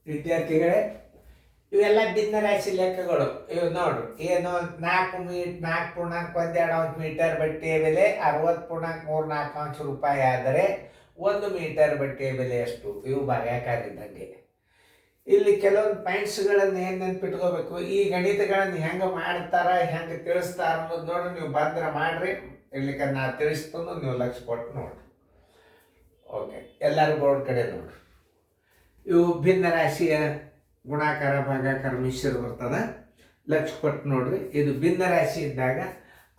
ವಿದ್ಯಾರ್ಥಿಗಳೇ, ಇವೆಲ್ಲ ಭಿನ್ನರಾಶಿ ಲೆಕ್ಕಗಳು. ಇವು ನೋಡ್ರಿ, ಏನು 4.1 ಮೀಟರ್ ಬಟ್ಟೆಯ ಬೆಲೆ 60.34 ರೂಪಾಯಿ ಆದರೆ 1 ಮೀಟರ್ ಬಟ್ಟೆಯ ಬೆಲೆ ಎಷ್ಟು? ಇವು ಭಾಗಾಕಾರ ಇದ್ದಂಗೆ. ಇಲ್ಲಿ ಕೆಲವೊಂದು ಪಾಯಿಂಟ್ಸ್ಗಳನ್ನು ಏನು ನೆನ್ಪಿಟ್ಕೋಬೇಕು, ಈ ಗಣಿತಗಳನ್ನು ಹೆಂಗೆ ಮಾಡ್ತಾರ, ಹೆಂಗೆ ತಿಳಿಸ್ತಾರ ಅನ್ನೋದು ನೋಡ್ರಿ. ನೀವು ಬಂದ್ರೆ ಮಾಡ್ರಿ, ಇರ್ಲಿಕ್ಕೆ ನಾ ತಿಳಿಸ್ತಾನು, ನೀವು ಲಕ್ಷ್ಯ ಕೊಟ್ಟು ನೋಡ್ರಿ. ಓಕೆ, ಎಲ್ಲರೂ ಬೋರ್ಡ್ ಕಡೆ ನೋಡ್ರಿ. ಇವು ಭಿನ್ನ ರಾಶಿಯ ಗುಣಾಕಾರ ಭಾಗಾಕಾರ ಮಿಶ್ರ ಬರ್ತದ. ಲಕ್ಷ್ಯ ಕೊಟ್ಟು ನೋಡ್ರಿ. ಇದು ಭಿನ್ನ ರಾಶಿ ಇದ್ದಾಗ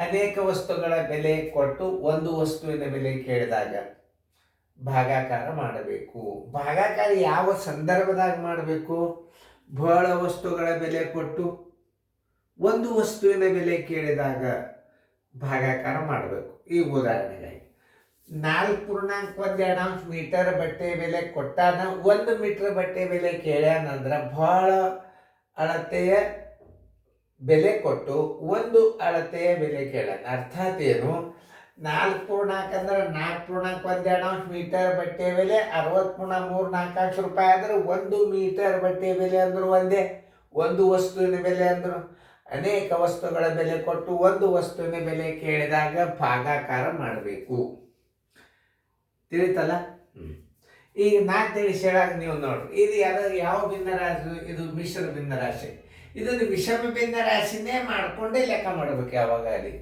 ಅನೇಕ ವಸ್ತುಗಳ ಬೆಲೆ ಕೊಟ್ಟು ಒಂದು ವಸ್ತುವಿನ ಬೆಲೆ ಕೇಳಿದಾಗ ಭಾಗಾಕಾರ ಮಾಡಬೇಕು. ಭಾಗಾಕಾರ ಯಾವ ಸಂದರ್ಭದಾಗ ಮಾಡಬೇಕು? ಬಹಳ ವಸ್ತುಗಳ ಬೆಲೆ ಕೊಟ್ಟು ಒಂದು ವಸ್ತುವಿನ ಬೆಲೆ ಕೇಳಿದಾಗ ಭಾಗಾಕಾರ ಮಾಡಬೇಕು. ಈ ಉದಾಹರಣೆಗಾಗಿ 4.1 ಮೀಟರ್ ಬಟ್ಟೆ ಬೆಲೆ ಕೊಟ್ಟಾನ, 1 ಮೀಟರ್ ಬಟ್ಟೆ ಬೆಲೆ ಕೇಳ್ಯಾನಂದ್ರೆ ಬಹಳ ಅಳತೆಯ ಬೆಲೆ ಕೊಟ್ಟು ಒಂದು ಅಳತೆಯ ಬೆಲೆ ಕೇಳ್ಯಾನ. ಅರ್ಥಾತ್ ಏನು? 4.4 ಅಂದ್ರೆ 4.1 ಮೀಟರ್ ಬಟ್ಟೆ ಬೆಲೆ 60.34 ರೂಪಾಯಿ ಆದ್ರೆ 1 ಮೀಟರ್ ಬಟ್ಟೆ ಬೆಲೆ ಅಂದ್ರು ಒಂದೇ. ಒಂದು ವಸ್ತುವಿನ ಬೆಲೆ ಅಂದ್ರು. ಅನೇಕ ವಸ್ತುಗಳ ಬೆಲೆ ಕೊಟ್ಟು ಒಂದು ವಸ್ತುವಿನ ಬೆಲೆ ಕೇಳಿದಾಗ ಭಾಗಾಕಾರ ಮಾಡಬೇಕು. ತಿಳಿತಲ್ಲ? ಈಗ ನಾ ತಿಳಿಸಿ ಹೇಳಾಗ ನೀವು ನೋಡ್ರಿ, ಇದು ಯಾವ ಭಿನ್ನ ರಾಶಿ? ಇದು ಮಿಶ್ರ ಭಿನ್ನ ರಾಶಿ. ಇದನ್ನು ವಿಷಮ ಭಿನ್ನ ರಾಶಿನೇ ಮಾಡಿಕೊಂಡೇ ಲೆಕ್ಕ ಮಾಡಬೇಕು. ಯಾವಾಗ ಅಲ್ಲಿ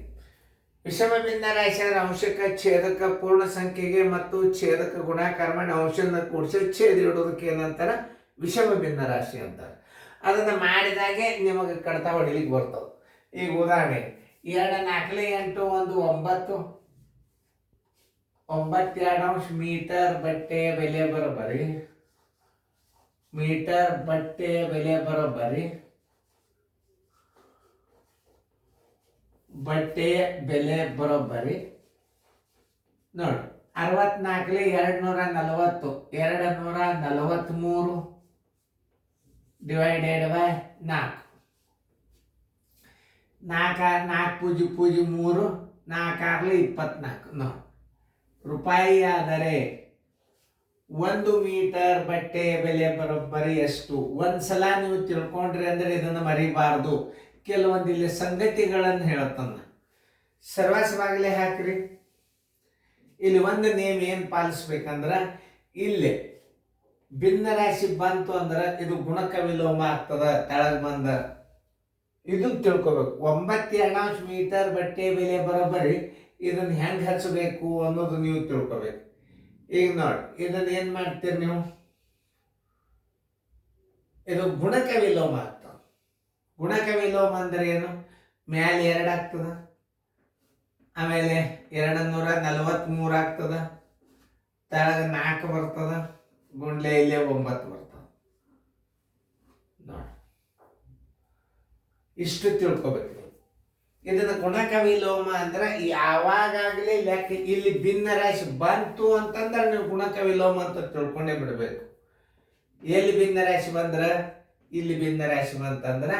ವಿಷಮ ಭಿನ್ನ ರಾಶಿ ಅಂದ್ರೆ ಅಂಶಕ ಛೇದಕ ಪೂರ್ಣ ಸಂಖ್ಯೆಗೆ ಮತ್ತು ಛೇದಕ ಗುಣಾಕಾರ ಮಾಡಿ ಅಂಶನ ಕೂಡಿಸಿ ಛೇದ ಇಡೋದಕ್ಕೆ ಏನಂತಾರ? ವಿಷಮ ಭಿನ್ನ ರಾಶಿ ಅಂತಾರೆ. ಅದನ್ನು ಮಾಡಿದಾಗೆ ನಿಮಗೆ ಕಡತ ಹೊಡಿಲಿಕ್ಕೆ ಬರ್ತವೆ. ಈಗ ಉದಾಹರಣೆ 2 4 8 1 9 92 ಮೀಟರ್ ಬಟ್ಟೆಯ ಬೆಲೆ ಬರೋಬ್ಬರಿ ಮೀಟರ್ ಬಟ್ಟೆಯ ಬೆಲೆ ಬರೋಬ್ಬರಿ ಬಟ್ಟೆಯ ಬೆಲೆ ಬರೋಬ್ಬರಿ ನೋಡಿ 64 240 243 ಡಿವೈಡೆಡ್ ಬೈ 4 4 ಪೂಜಿ 3 4 24 ನೋಡಿ ರೂಪಾಯಿ ಆದರೆ 1 ಮೀಟರ್ ಬಟ್ಟೆಯ ಬೆಲೆ ಬರೋಬ್ಬರಿ ಎಷ್ಟು? ಒಂದ್ಸಲ ನೀವು ತಿಳ್ಕೊಂಡ್ರಿ ಅಂದ್ರೆ ಇದನ್ನು ಮರಿಬಾರ್ದು. ಕೆಲವೊಂದು ಇಲ್ಲಿ ಸಂಗತಿಗಳನ್ನು ಹೇಳತ್ತನ್ನ ಸರ್ವಾಸವಾಗಲೇ ಹಾಕ್ರಿ. ಇಲ್ಲಿ ಒಂದು ನೇಮ್ ಏನು ಪಾಲಿಸ್ಬೇಕಂದ್ರೆ, ಇಲ್ಲಿ ಭಿನ್ನ ರಾಶಿ ಬಂತು ಅಂದ್ರೆ ಇದು ಗುಣಕ ವಿಲೋಮ ಆಗ್ತದ. ತೆಳಗ್ ಬಂದ ಇದನ್ನು ತಿಳ್ಕೊಬೇಕು. 92 ಮೀಟರ್ ಬಟ್ಟೆ ಬೆಲೆ ಬರೋಬ್ಬರಿ ಇದನ್ನು ಹೆಂಗೆ ಹಚ್ಚಬೇಕು ಅನ್ನೋದು ನೀವು ತಿಳ್ಕೊಬೇಕು. ಈಗ ನೋಡಿ, ಇದನ್ನು ಏನು ಮಾಡ್ತೀರಿ ನೀವು? ಇದು ಗುಣಕ ವಿಲೋಮ ಆಗ್ತದೆ. ಗುಣಕ ವಿಲೋಮ ಅಂದ್ರೆ ಏನು? ಮ್ಯಾಲೆ 2 ಆಗ್ತದ, ಆಮೇಲೆ 243 ಆಗ್ತದ, ತೆಳಗ 4 ಬರ್ತದ, ಗುಂಡ್ಲೆ ಇಲ್ಲೇ 9 ಬರ್ತದ. ನೋಡಿ, ಇಷ್ಟು ತಿಳ್ಕೊಬೇಕು. ಇದನ್ನು ಗುಣಕ ವಿಲೋಮ ಅಂದ್ರೆ ಯಾವಾಗಲೇ ಲೆಕ್ಕ ಇಲ್ಲಿ ಭಿನ್ನ ರಾಶಿ ಬಂತು ಅಂತಂದ್ರೆ ನೀವು ಗುಣಕ ವಿಲೋಮ ಅಂತ ತಿಳ್ಕೊಂಡೇ ಬಿಡಬೇಕು. ಎಲ್ಲಿ ಭಿನ್ನ ರಾಶಿ ಬಂದ್ರೆ, ಇಲ್ಲಿ ಭಿನ್ನ ರಾಶಿ ಬಂತಂದ್ರೆ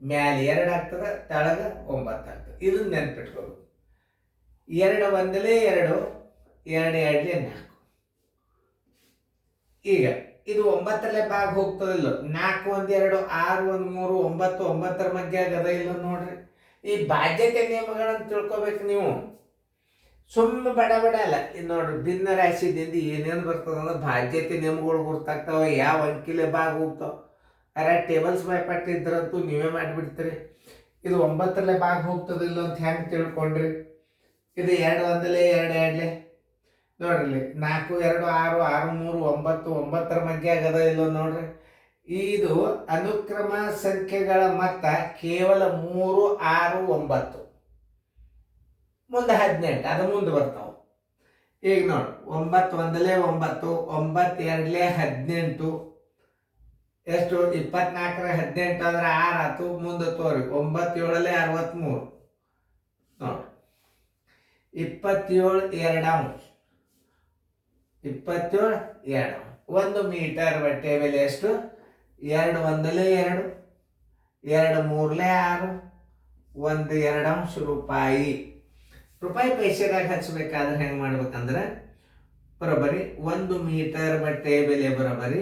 ಮ್ಯಾಲೆ 2 ಆಗ್ತದ, ತೆಳಗ 9 ಆಗ್ತದೆ. ಇದನ್ನ ನೆನ್ಪಿಟ್ಕೋಬೇಕು. 2 ಒಂದಲೇ 2, 2 2 4. ಈಗ ಇದು 9ರಲ್ಲೇ ಭಾಗ ಹೋಗ್ತದಿಲ್ಲ. 4 1 2 6 1 3 9 9ರ ಮಧ್ಯ ಗದ ಇಲ್ಲ ನೋಡ್ರಿ. ಈ ಬಾಧ್ಯತೆ ನಿಯಮಗಳನ್ನು ತಿಳ್ಕೊಬೇಕು ನೀವು. ಸುಮ್ಮನೆ ಬಡ ಅಲ್ಲ. ಇದು ನೋಡ್ರಿ, ಭಿನ್ನ ರಾಶಿದಿಂದ ಏನೇನು ಬರ್ತದಂದ್ರೆ ಬಾಧ್ಯತೆ ನಿಯಮಗಳು ಗೊತ್ತಾಗ್ತಾವ. ಯಾವ ಅಂಕಿಲೆ ಭಾಗ ಹೋಗ್ತಾವ. ಟೇಬಲ್ಸ್ ಬೈಪಾಟ್ ಇದ್ರಂತೂ ನೀವೇ ಮಾಡಿಬಿಡ್ತೀರಿ. ಇದು 9ರಲ್ಲೇ ಭಾಗ ಹೋಗ್ತದಿಲ್ಲ ಅಂತ ಹೆಂಗೆ ತಿಳ್ಕೊಂಡ್ರಿ? ಇದು 2 ಒಂದಲೇ 2 2 ನೋಡ್ರಿ. 4 2 6 6 3 9 9ರ ಮಧ್ಯ ಆಗದ ಇಲ್ಲ ನೋಡ್ರಿ. ಇದು ಅನುಕ್ರಮ ಸಂಖ್ಯೆಗಳ ಮೊತ್ತ ಕೇವಲ 3 6 9 ಮುಂದೆ 18 ಅದು ಮುಂದೆ ಬರ್ತಾವ. ಈಗ ನೋಡಿ, 9 ಒಂದಲೇ 9 9 2ಲೇ 18 ಎಷ್ಟು? 24ರ 18 ಅಂದ್ರೆ 6 ಆಯ್ತು. ಮುಂದೆ ತೋರಿ 9 7ಲೇ 63 ನೋಡಿ. 27 2 27 2. 1 ಮೀಟರ್ ಬಟ್ಟೆ ಬೆಲೆ ಎಷ್ಟು? 2 ಒಂದಲೇ 2, 2 3ಲೇ 6, 1 2 ರೂಪಾಯಿ. ರೂಪಾಯಿ ಪೈಸೆದಾಗ ಹಚ್ಚಬೇಕಾದ್ರೆ ಹೆಂಗೆ ಮಾಡ್ಬೇಕಂದ್ರೆ ಬರೋಬ್ಬರಿ 1 ಮೀಟರ್ ಬಟ್ಟೆ ಬೆಲೆ ಬರೋಬ್ಬರಿ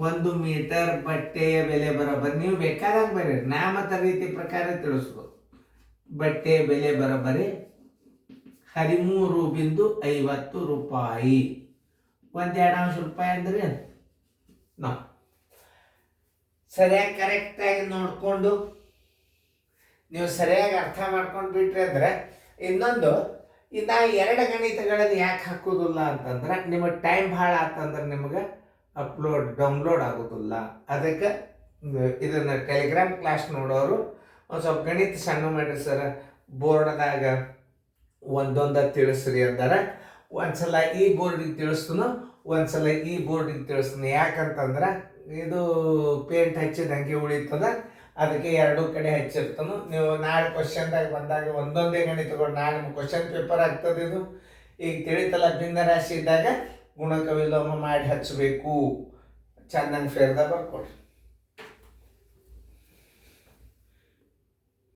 1 ಮೀಟರ್ ಬಟ್ಟೆಯ ಬೆಲೆ ಬರೋಬ್ಬರಿ. ನೀವು ಬೇಕಾದಾಗ ಬರೀರಿ, ನಾಮತ ರೀತಿ ಪ್ರಕಾರ ತಿಳಿಸ್ಬೋದು. ಬಟ್ಟೆಯ ಬೆಲೆ ಬರೋಬ್ಬರಿ 13.50 ರೂಪಾಯಿ. 1.2 ರೂಪಾಯಿ ಅಂದ್ರೆ ನಾವು ಸರಿಯಾಗಿ ಕರೆಕ್ಟಾಗಿ ನೋಡಿಕೊಂಡು ನೀವು ಸರಿಯಾಗಿ ಅರ್ಥ ಮಾಡ್ಕೊಂಡು ಬಿಟ್ರಿ ಅಂದ್ರೆ ಇನ್ನೊಂದು ಇನ್ನು 2 ಗಣಿತಗಳನ್ನು ಯಾಕೆ ಹಾಕೋದಿಲ್ಲ ಅಂತಂದ್ರೆ ನಿಮಗೆ ಟೈಮ್ ಭಾಳ ಆತಂದ್ರೆ ನಿಮಗೆ ಡೌನ್ಲೋಡ್ ಆಗೋದಿಲ್ಲ. ಅದಕ್ಕೆ ಇದನ್ನು ಟೆಲಿಗ್ರಾಮ್ ಕ್ಲಾಸ್ ನೋಡೋರು ಒಂದು ಸ್ವಲ್ಪ ಗಣಿತ ಸಣ್ಣ ಮಾಡಿರಿ ಸರ್, ಬೋರ್ಡ್ದಾಗ ಒಂದೊಂದ ತಿಳಿಸ್ರಿ ಅಂತಾರೆ. ಒಂದ್ಸಲ ಈ ಬೋರ್ಡಿಗೆ ತಿಳಿಸ್ತಾನು, ಒಂದ್ಸಲ ಈ ಬೋರ್ಡಿಗೆ ತಿಳಿಸ್ತಾನೆ. ಯಾಕಂತಂದ್ರೆ ಇದು ಪೇಂಟ್ ಹಚ್ಚಿದ ಹಂಗೆ ಉಳಿತದ, ಅದಕ್ಕೆ 2 ಕಡೆ ಹಚ್ಚಿರ್ತಾನು. ನೀವು ನಾಳೆ ಕ್ವಶನ್ದಾಗ ಬಂದಾಗ ಒಂದೊಂದೇ ಗಣಿತಗಳು ನಾಳೆ ನಿಮ್ಗೆ ಕ್ವಶನ್ ಪೇಪರ್ ಆಗ್ತದೆ. ಇದು ಈಗ ತಿಳಿತಲ್ಲ, ಭಿನ್ನ ರಾಶಿ ಇದ್ದಾಗ ಗುಣಕ ವಿಲೋಮ ಮಾಡಿ ಹಚ್ಚಬೇಕು. ಚಂದಂಗೆ ಫೇರ್ದಾಗ ಬರ್ಕೊಡ್ರಿ.